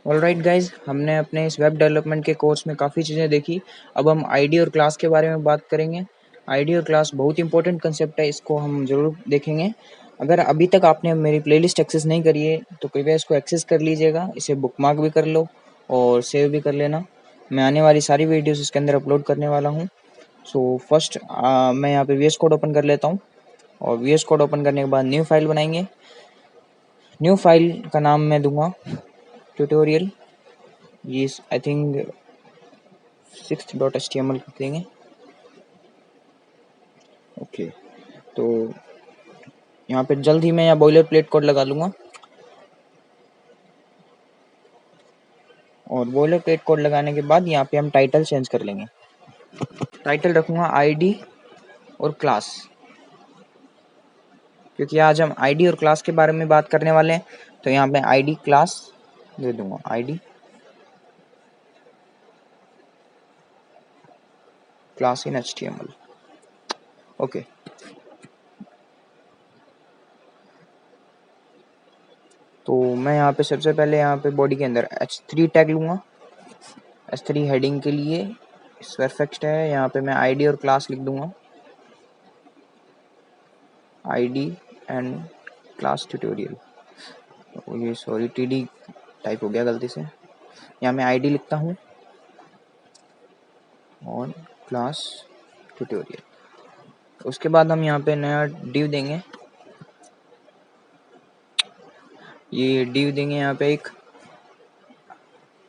Alright guys, हमने अपने इस वेब डेवलपमेंट के कोर्स में काफ़ी चीज़ें देखी। अब हम आईडी और क्लास के बारे में बात करेंगे। आईडी और क्लास बहुत इंपॉर्टेंट कंसेप्ट है, इसको हम ज़रूर देखेंगे। अगर अभी तक आपने मेरी प्लेलिस्ट एक्सेस नहीं करी है तो कृपया इसको एक्सेस कर लीजिएगा, इसे बुकमार्क भी कर लो और सेव भी कर लेना। मैं आने वाली सारी वीडियोस इसके अंदर अपलोड करने वाला हूँ। सो फर्स्ट मैं यहाँ पे वीएस कोड ओपन कर लेता हूँ और वीएस कोड ओपन करने के बाद न्यू फाइल बनाएंगे। न्यू फाइल का नाम मैं दूंगा ट्यूटोरियल, ये आई थिंक 6.html कर देंगे। ओके, तो यहाँ पे जल्द ही मैं यहाँ बॉयलर प्लेट कोड लगा लूँगा और बॉयलर प्लेट कोड लगाने के बाद यहाँ पे हम टाइटल चेंज कर लेंगे। टाइटल रखूँगा आईडी और क्लास, क्योंकि आज हम आईडी और क्लास के बारे में बात करने वाले हैं। तो यहाँ पे आईडी क्लास दे दूँगा, ID class in HTML। Okay, तो मैं यहाँ पे सबसे पहले यहाँ पे बॉडी के अंदर h3 टैग लूँगा। h3 हेडिंग के लिए परफेक्ट है। यहाँ पे मैं आईडी और क्लास लिख दूँगा, आईडी एंड क्लास ट्यूटोरियल। ये सॉरी टीडी टाइप हो गया गलती से। यहाँ मैं आईडी लिखता हूँ और क्लास ट्यूटोरियल। उसके बाद हम यहाँ पे नया डिव देंगे। ये डिव देंगे यहाँ पे एक,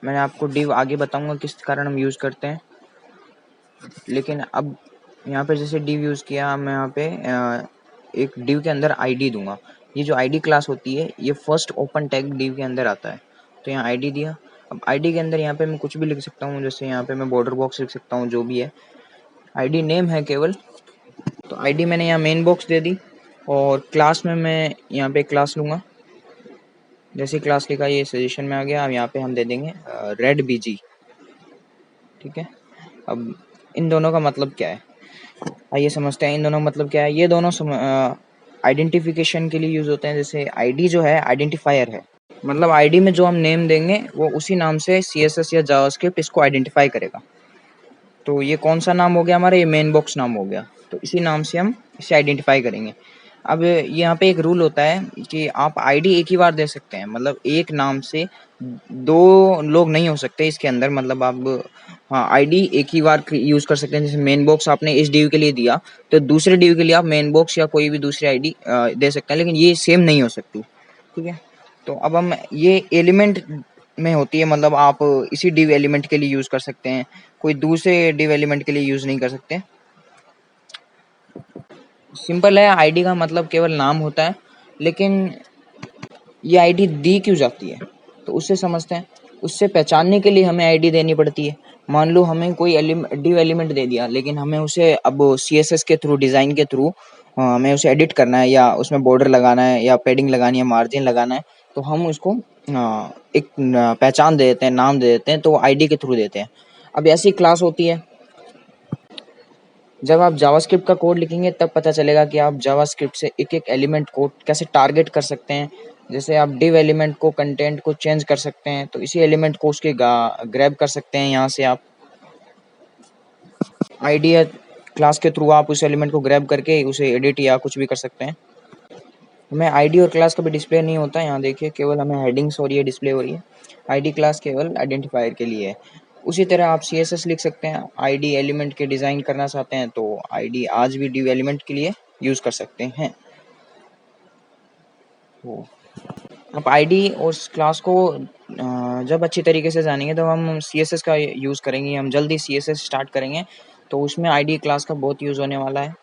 मैंने आपको डिव आगे बताऊंगा किस कारण हम यूज़ करते हैं, लेकिन अब यहाँ पे जैसे डिव यूज़ किया, मैं यहाँ पे एक डिव के अंदर आईडी दूंगा। ये जो आईडी क्लास होती है ये फर्स्ट ओपन टैग डिव के अंदर आता है। तो यहाँ आईडी दिया। अब आईडी के अंदर यहाँ पे मैं कुछ भी लिख सकता हूँ, जैसे यहाँ पे मैं बॉर्डर बॉक्स लिख सकता हूँ, जो भी है। आईडी नेम है केवल, तो आईडी मैंने यहाँ मेन बॉक्स दे दी और क्लास में मैं यहाँ पे क्लास लूँगा। जैसे क्लास लिखा ये सजेशन में आ गया। अब यहाँ पे हम दे देंगे रेड बीजी। ठीक है, अब इन दोनों का मतलब क्या है, आइए समझते हैं इन दोनों का मतलब क्या है। ये दोनों आइडेंटिफिकेशन के लिए यूज होते हैं। जैसे आईडी जो है आइडेंटिफायर है, मतलब आईडी में जो हम नेम देंगे वो उसी नाम से CSS या जावास्क्रिप्ट इसको आइडेंटिफाई करेगा। तो ये कौन सा नाम हो गया हमारा, ये मेन बॉक्स नाम हो गया, तो इसी नाम से हम इसे आइडेंटिफाई करेंगे। अब यहाँ पे एक रूल होता है कि आप आईडी एक ही बार दे सकते हैं, मतलब एक नाम से दो लोग नहीं हो सकते इसके अंदर। मतलब आप हाँ आईडी एक ही बार यूज कर सकते हैं। जैसे मेन बॉक्स आपने इस डिव के लिए दिया तो दूसरे डिव के लिए आप मेन बॉक्स या कोई भी दूसरी आईडी दे सकते हैं, लेकिन ये सेम नहीं हो सकती। ठीक है, तो अब हम ये एलिमेंट में होती है, मतलब आप इसी डिव एलिमेंट के लिए यूज कर सकते हैं, कोई दूसरे डिव एलिमेंट के लिए यूज नहीं कर सकते। सिंपल है, आईडी का मतलब केवल नाम होता है, लेकिन ये आईडी दी क्यों जाती है तो उससे समझते हैं। उससे पहचानने के लिए हमें आईडी देनी पड़ती है। मान लो हमें कोई डिव एलिमेंट दे दिया, लेकिन हमें उसे अब CSS के थ्रू, डिज़ाइन के थ्रू हमें उसे एडिट करना है, या उसमें बॉर्डर लगाना है, या पैडिंग लगानी है, मार्जिन लगाना है, तो हम उसको एक पहचान दे देते हैं, नाम दे देते हैं, तो आईडी के थ्रू देते हैं। अब ऐसी क्लास होती है, जब आप जावास्क्रिप्ट का कोड लिखेंगे तब पता चलेगा कि आप जावास्क्रिप्ट से एक एक एलिमेंट को कैसे टारगेट कर सकते हैं। जैसे आप डिव एलिमेंट को, कंटेंट को चेंज कर सकते हैं, तो इसी एलिमेंट को उसके ग्रैब कर सकते हैं। यहाँ से आप आईडी या क्लास के थ्रू आप उस एलिमेंट को ग्रैब करके उसे एडिट या कुछ भी कर सकते हैं। हमें आईडी और क्लास का भी डिस्प्ले नहीं होता है, यहाँ देखिए केवल हमें हेडिंग्स हो रही है, डिस्प्ले हो रही है। आईडी क्लास केवल आइडेंटिफायर के लिए है। उसी तरह आप CSS लिख सकते हैं, आईडी एलिमेंट के डिज़ाइन करना चाहते हैं तो आईडी आज भी डिव एलिमेंट के लिए यूज़ कर सकते हैं। तो आप आईडी और क्लास को जब अच्छी तरीके से जानेंगे तो हम CSS का यूज़ करेंगे। हम जल्दी CSS स्टार्ट करेंगे, तो उसमें आईडी क्लास का बहुत यूज़ होने वाला है।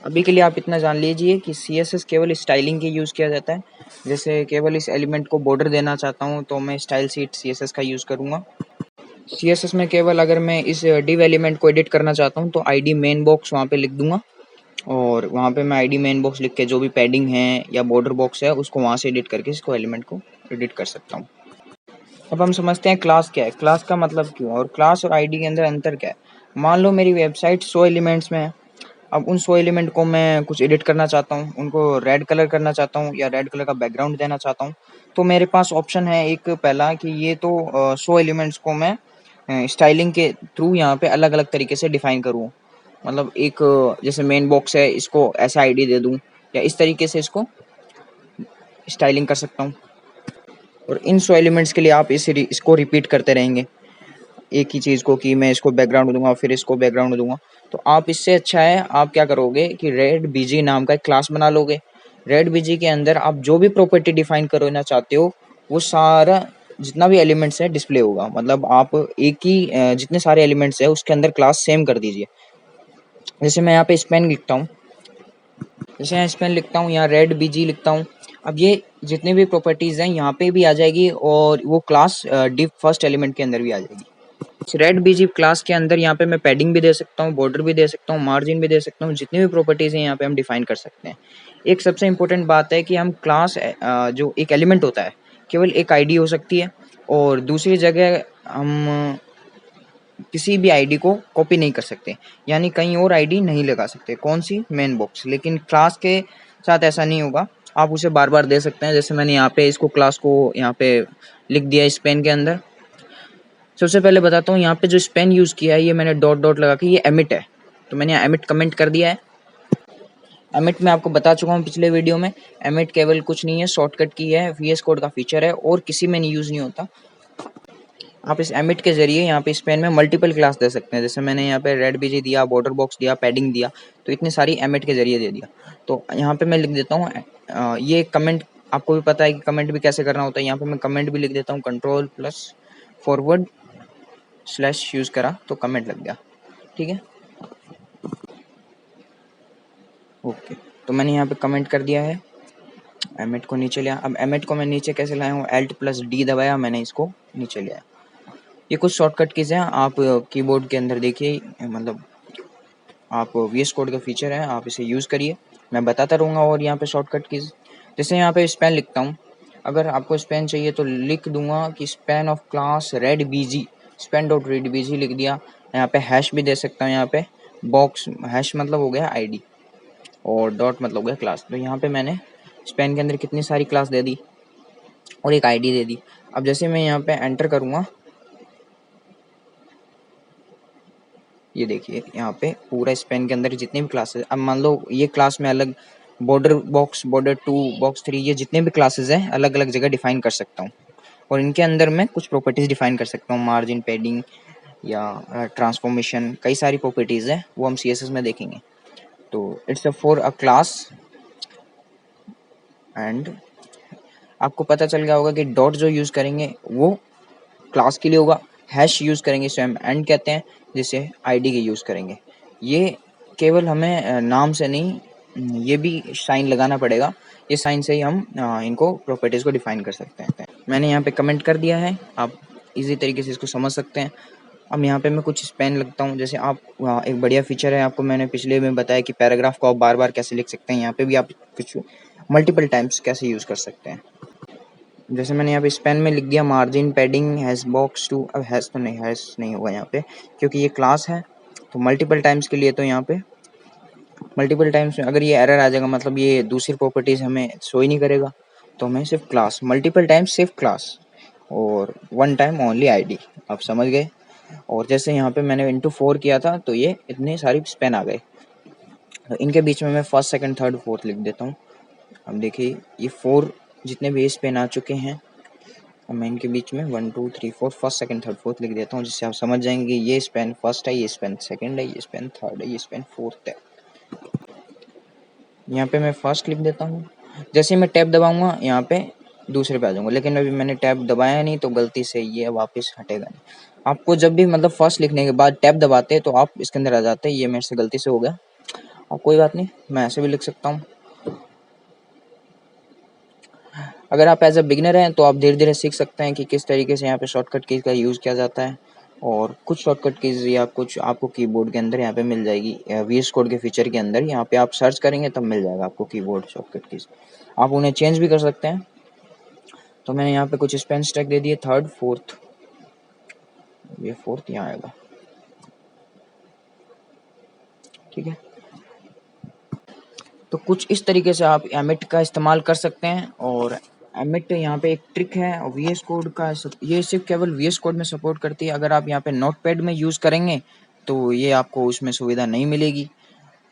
अभी के लिए आप इतना जान लीजिए कि CSS केवल स्टाइलिंग के यूज़ किया जाता है। जैसे केवल इस एलिमेंट को बॉर्डर देना चाहता हूँ तो मैं स्टाइल शीट CSS का यूज़ करूँगा। CSS में केवल अगर मैं इस डिव एलिमेंट को एडिट करना चाहता हूँ तो आईडी मेन बॉक्स वहाँ पे लिख दूंगा, और वहाँ पे मैं आईडी मेन बॉक्स लिख के जो भी पैडिंग है या बॉर्डर बॉक्स है उसको वहाँ से एडिट करके इसको एलिमेंट को एडिट कर सकता हूँ। अब हम समझते हैं क्लास क्या है, क्लास का मतलब क्यों, और क्लास और आईडी के अंदर अंतर क्या है। मान लो मेरी वेबसाइट 100 एलिमेंट्स में है। अब उन 100 एलिमेंट को मैं कुछ एडिट करना चाहता हूँ, उनको रेड कलर करना चाहता हूँ या रेड कलर का बैकग्राउंड देना चाहता हूँ, तो मेरे पास ऑप्शन है एक पहला कि ये तो शो एलिमेंट्स को मैं स्टाइलिंग के थ्रू यहाँ पे अलग अलग तरीके से डिफाइन करूँ। मतलब एक जैसे मेन बॉक्स है, इसको ऐसा आईडी दे दूँ या इस तरीके से इसको स्टाइलिंग कर सकता हूँ। और इन शो एलिमेंट्स के लिए आप इसको रिपीट करते रहेंगे एक ही चीज़ को, कि मैं इसको बैकग्राउंड दूंगा फिर इसको बैकग्राउंड दूंगा। तो आप इससे अच्छा है आप क्या करोगे कि रेड बीजी नाम का एक क्लास बना लोगे। रेड बीजी के अंदर आप जो भी प्रॉपर्टी डिफाइन करना चाहते हो वो सारा जितना भी एलिमेंट्स है डिस्प्ले होगा। मतलब आप एक ही जितने सारे एलिमेंट्स है उसके अंदर क्लास सेम कर दीजिए। जैसे मैं यहाँ पे स्पेन लिखता हूँ, जैसे यहाँ स्पेन लिखता हूँ, यहाँ रेड बीजी लिखता हूँ। अब ये जितने भी प्रॉपर्टीज हैं यहाँ पे भी आ जाएगी और वो क्लास डिफ फर्स्ट एलिमेंट के अंदर भी आ जाएगी। रेड बीजी क्लास के अंदर यहाँ पे मैं पैडिंग भी दे सकता हूँ, बॉर्डर भी दे सकता हूँ, मार्जिन भी दे सकता हूँ। जितनी भी प्रॉपर्टीज हैं यहाँ पे हम डिफाइन कर सकते हैं। एक सबसे इंपॉर्टेंट बात है कि हम क्लास जो एक एलिमेंट होता है केवल एक आईडी हो सकती है और दूसरी जगह हम किसी भी आईडी को कॉपी नहीं कर सकते, यानी कहीं और आईडी नहीं लगा सकते। कौन सी? Main box. लेकिन क्लास के साथ ऐसा नहीं होगा, आप उसे बार बार दे सकते हैं। जैसे मैंने यहाँ पे इसको क्लास को यहाँ पे लिख दिया स्पेन के अंदर। सबसे पहले बताता हूँ यहाँ पे जो स्पेन यूज़ किया है ये मैंने डॉट डॉट लगा के, ये एमिट है। तो मैंने यहाँ एमिट कमेंट कर दिया है। एमिट में आपको बता चुका हूँ पिछले वीडियो में, एमिट केवल कुछ नहीं है, शॉर्टकट की है, वीएस कोड का फीचर है और किसी में नहीं यूज़ नहीं होता। आप इस एमिट के जरिए यहाँ पे स्पेन में मल्टीपल क्लास दे सकते हैं। जैसे मैंने यहाँ पे रेड बीजी दिया, बॉर्डर बॉक्स दिया, पैडिंग दिया, तो इतनी सारी एमिट के जरिए दे दिया। तो यहाँ पे मैं लिख देता हूँ ये कमेंट, आपको भी पता है कि कमेंट भी कैसे करना होता है। यहाँ पे मैं कमेंट भी लिख देता हूँ, control plus forward slash use करा तो कमेंट लग गया। ठीक है, ओके। तो मैंने यहाँ पे कमेंट कर दिया है, एमिट को नीचे लिया। अब एमिट को मैं नीचे कैसे लाया हूँ, Alt प्लस D दबाया, मैंने इसको नीचे लिया। ये कुछ शॉर्टकट कीज़ हैं, आप कीबोर्ड के अंदर देखिए, मतलब आप वीएस कोड का फीचर है, आप इसे यूज़ करिए, मैं बताता रहूँगा। और यहाँ पे शॉर्टकट कीज़, जैसे यहाँ पे स्पैन लिखता हूँ, अगर आपको स्पैन चाहिए तो लिख दूंगा कि span of class red BG, span dot red BG लिख दिया। यहाँ पे हैश भी दे सकता हूँ, यहाँ पे बॉक्स हैश मतलब हो गया आईडी और डॉट मतलब हो गया क्लास। तो यहाँ पे मैंने स्पैन के अंदर कितनी सारी क्लास दे दी और एक आईडी दे दी। अब जैसे मैं यहाँ पे एंटर करूँगा, ये देखिए यहाँ पे पूरा स्पेन के अंदर जितने भी क्लासेस, अब मान लो ये क्लास में अलग बॉर्डर बॉक्स, बॉर्डर 2, बॉक्स 3, ये जितने भी क्लासेस हैं अलग अलग जगह डिफाइन कर सकता हूँ और इनके अंदर मैं कुछ प्रॉपर्टीज डिफाइन कर सकता हूँ, मार्जिन, पैडिंग या ट्रांसफॉर्मेशन, कई सारी प्रॉपर्टीज है वो हम CSS में देखेंगे। तो it's a for a class and आपको पता चल गया होगा कि डॉट जो यूज़ करेंगे वो क्लास के लिए होगा, हैश यूज़ करेंगे इसे हम एंड कहते हैं, जिसे आईडी के यूज़ करेंगे। ये केवल हमें नाम से नहीं, ये भी साइन लगाना पड़ेगा, ये साइन से ही हम इनको प्रॉपर्टीज़ को डिफाइन कर सकते हैं। मैंने यहाँ पे कमेंट कर दिया है, आप इजी तरीके से इसको समझ सकते हैं। अब यहाँ पे मैं कुछ स्पेन लगता हूँ, जैसे आप एक बढ़िया फीचर है, आपको मैंने पिछले में बताया कि पैराग्राफ को आप बार बार कैसे लिख सकते हैं, यहाँ पे भी आप कुछ मल्टीपल टाइम्स कैसे यूज़ कर सकते हैं। जैसे मैंने यहाँ पे स्पेन में लिख दिया margin padding hash box two, अब हैश तो नहीं, हैश नहीं होगा यहाँ पे क्योंकि ये क्लास है। तो मल्टीपल टाइम्स के लिए तो यहाँ पे मल्टीपल टाइम्स में अगर ये एरर आ जाएगा, मतलब ये दूसरी प्रॉपर्टीज हमें शो ही नहीं करेगा। तो हमें सिर्फ क्लास, मल्टीपल टाइम्स सिर्फ क्लास और वन टाइम ओनली आईडी, आप समझ गए। और जैसे यहाँ पे मैंने इंटू 4 किया था तो ये इतने सारी स्पेन आ गए। तो इनके बीच में मैं फर्स्ट, सेकंड, थर्ड, फोर्थ लिख देता हूँ। अब देखिए ये 4 जितने भी स्पेन आ चुके हैं, मैं इनके बीच में 1 2 3 4 फर्स्ट, सेकंड, थर्ड, फोर्थ लिख देता हूँ, जिससे आप समझ जाएंगे कि ये स्पेन फर्स्ट है, ये स्पेन सेकंड है, ये स्पेन थर्ड है, ये स्पेन फोर्थ है। यहाँ पे मैं फर्स्ट लिख देता हूँ। जैसे मैं टैब दबाऊंगा यहाँ पे दूसरे पे आ जाऊंगा, लेकिन अभी मैंने टैब दबाया नहीं तो गलती से ये वापस हटेगा नहीं। आपको जब भी मतलब फर्स्ट लिखने के बाद टैब दबाते हैं तो आप इसके अंदर आ जाते हैं, ये मेरे से गलती से हो गया और कोई बात नहीं, मैं ऐसे भी लिख सकता हूँ। अगर आप एज अ बिगिनर हैं तो आप धीरे धीरे सीख सकते हैं कि किस तरीके से यहाँ पे शॉर्टकट कीज़ का यूज़ किया जाता है। और कुछ शॉर्टकट कीज़ या कुछ आपको कीबोर्ड के अंदर यहाँ पे मिल जाएगी, वीएस कोड के फीचर के अंदर यहाँ पे आप सर्च करेंगे तब मिल जाएगा आपको कीबोर्ड शॉर्टकट कीज़, आप उन्हें चेंज भी कर सकते हैं। तो मैंने यहाँ पे कुछ स्पेन स्टैक दे दिए, थर्ड, फोर्थ, ये फोर्थ यहाँ आएगा, ठीक है। तो कुछ इस तरीके से आप एमिट का इस्तेमाल कर सकते हैं और एमिट यहाँ पे एक ट्रिक है VS कोड का, ये सिर्फ केवल VS कोड में सपोर्ट करती है। अगर आप यहाँ पे नोटपैड में यूज़ करेंगे तो ये आपको उसमें सुविधा नहीं मिलेगी।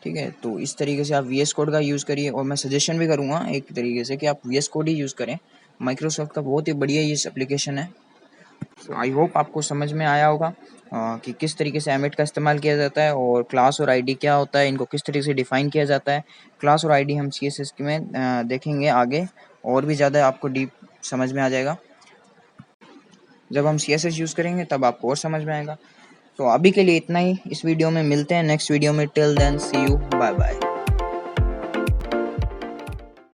ठीक है, तो इस तरीके से आप VS कोड का यूज़ करिए, और मैं सजेशन भी करूँगा एक तरीके से कि आप VS कोड ही यूज़ करें। माइक्रोसॉफ्ट का बहुत ही बढ़िया ये एप्लीकेशन है। सो आई होप आपको समझ में आया होगा कि किस तरीके से एमिट का इस्तेमाल किया जाता है और क्लास और आईडी क्या होता है, इनको किस तरीके से डिफ़ाइन किया जाता है। क्लास और आईडी हम CSS में देखेंगे आगे, और भी ज़्यादा आपको डीप समझ में आ जाएगा। जब हम CSS यूज़ करेंगे तब आपको और समझ में आएगा। तो अभी के लिए इतना ही इस वीडियो में, मिलते हैं नेक्स्ट वीडियो में। Till then see you, bye bye.